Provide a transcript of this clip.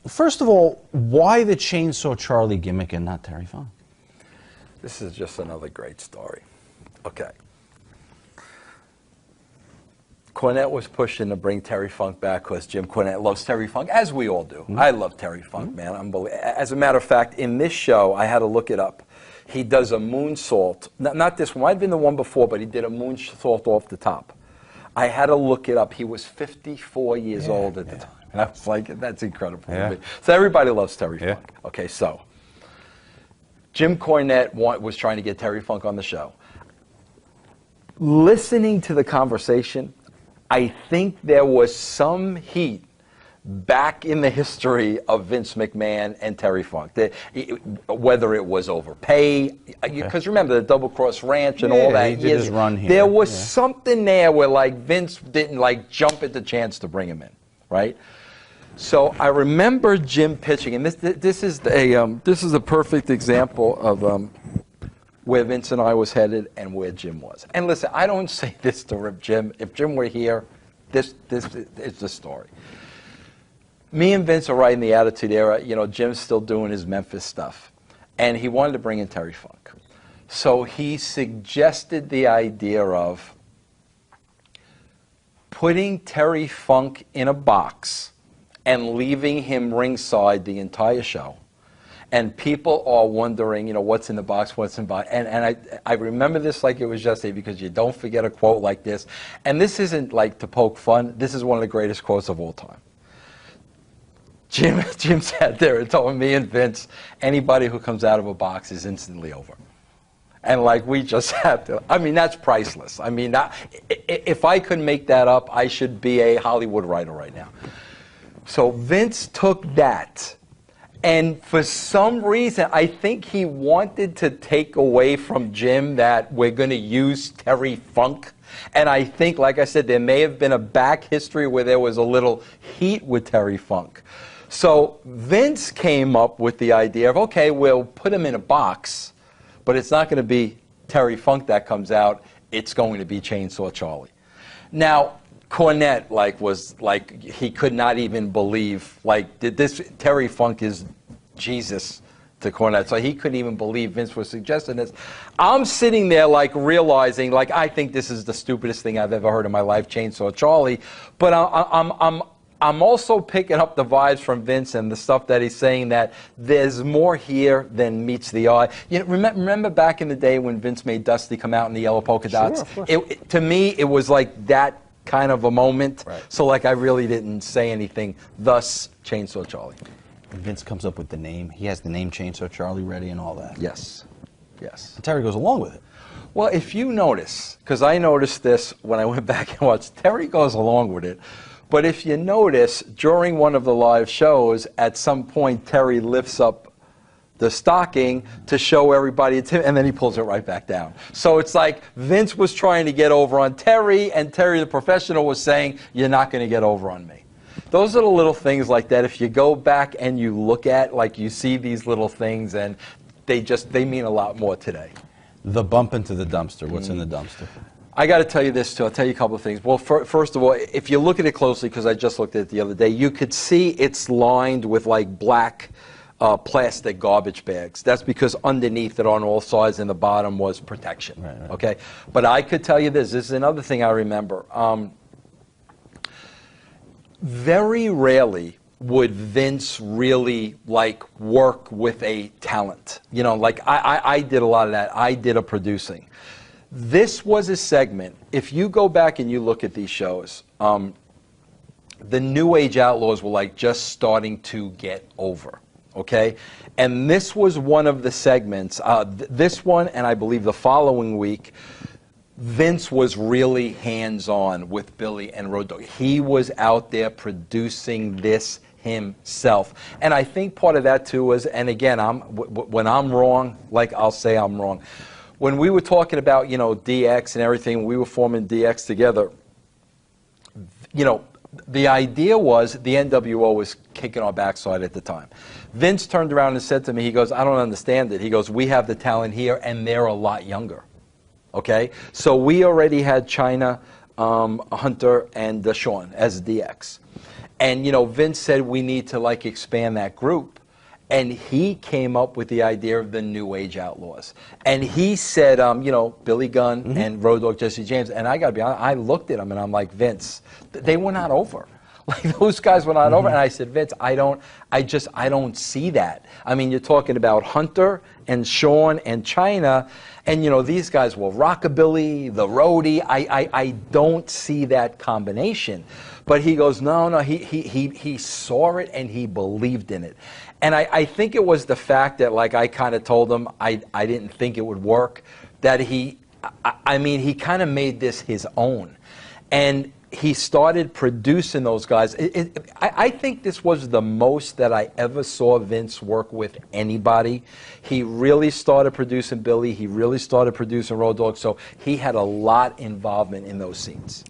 First of all, why the Chainsaw Charlie gimmick and not Terry Funk? This is just another great story. Okay. Cornette was pushing to bring Terry Funk back because Jim Cornette loves Terry Funk, as we all do. I love Terry Funk, man. As a matter of fact, in this show, I had to look it up. He does a moonsault. Not this one. Might have been the one before, but he did a moonsault off the top. I had to look it up. He was 54 years old at the time. And I was like, that's incredible. So everybody loves Terry Funk. Okay, so Jim Cornette was trying to get Terry Funk on the show. Listening to the conversation, I think there was some heat back in the history of Vince McMahon and Terry Funk. Whether it was over pay, because remember the Double Cross Ranch and all that. He did his run here. There was something there where like Vince didn't like jump at the chance to bring him in, right? So I remember Jim pitching, and this is a perfect example of where Vince and I was headed and where Jim was. And listen, I don't say this to rip Jim. If Jim were here, this is the story. Me and Vince are right in the Attitude Era. You know, Jim's still doing his Memphis stuff. And he wanted to bring in Terry Funk. So he suggested the idea of putting Terry Funk in a box and leaving him ringside the entire show. And people are wondering, you know, what's in the box, what's in the box. And I remember this like it was yesterday because you don't forget a quote like this. And this isn't like to poke fun. This is one of the greatest quotes of all time. Jim sat there and told me and Vince, anybody who comes out of a box is instantly over. And like we just have to, I mean, that's priceless. I mean, if I could make that up, I should be a Hollywood writer right now. So Vince took that. And for some reason, I think he wanted to take away from Jim that we're going to use Terry Funk. And I think, like I said, there may have been a back history where there was a little heat with Terry Funk. So Vince came up with the idea of, okay, we'll put him in a box, but it's not going to be Terry Funk that comes out. It's going to be Chainsaw Charlie. Now, Cornette was he could not even believe Terry Funk is Jesus to Cornette, so he couldn't even believe Vince was suggesting this. I'm sitting there like realizing I think this is the stupidest thing I've ever heard in my life, Chainsaw Charlie, but I'm also picking up the vibes from Vince and the stuff that he's saying that there's more here than meets the eye. You know, remember back in the day when Vince made Dusty come out in the yellow polka dots? Sure, of course. To me, it was like that kind of a moment. Right. So I really didn't say anything, thus Chainsaw Charlie. And Vince comes up with the name. He has the name Chainsaw Charlie ready and all that. Yes. Yes. And Terry goes along with it. Well, if you notice, because I noticed this when I went back and watched, Terry goes along with it. But if you notice, during one of the live shows, at some point Terry lifts up the stocking to show everybody it's him, and then he pulls it right back down. So it's like Vince was trying to get over on Terry, and Terry the professional was saying, you're not going to get over on me. Those are the little things like that. If you go back and you look at, you see these little things, and they mean a lot more today. The bump into the dumpster. What's in the dumpster? I got to tell you this, too. I'll tell you a couple of things. Well, first of all, if you look at it closely, because I just looked at it the other day, you could see it's lined with black plastic garbage bags. That's because underneath it on all sides and the bottom was protection. Right. Okay? But I could tell you this. This is another thing I remember. Very rarely would Vince really work with a talent. You know, I did a lot of that. I did a producing. This was a segment, if you go back and you look at these shows, the New Age Outlaws were just starting to get over, okay? And this was one of the segments, this one and I believe the following week, Vince was really hands-on with Billy and Road Dogg. He was out there producing this himself. And I think part of that too was, and again, when I'm wrong, I'll say I'm wrong. When we were talking about, DX and everything, we were forming DX together, the idea was the NWO was kicking our backside at the time. Vince turned around and said to me, he goes, I don't understand it. He goes, we have the talent here, and they're a lot younger. Okay? So we already had China, Hunter, and Shawn as DX. And, you know, Vince said we need to, like, expand that group. And he came up with the idea of the New Age Outlaws. And he said, you know, Billy Gunn and Road Dogg Jesse James. And I got to be honest, I looked at him and I'm like, Vince, they were not over. Like, those guys were not over. And I said, Vince, I don't see that. I mean, you're talking about Hunter and Sean and China. And, you know, these guys were rockabilly, the roadie. I don't see that combination. But he goes, no, he saw it and he believed in it. And I think it was the fact that, like, I kind of told him I didn't think it would work, that he kind of made this his own. And he started producing those guys. I think this was the most that I ever saw Vince work with anybody. He really started producing Billy. He really started producing Road Dogg. So he had a lot involvement in those scenes.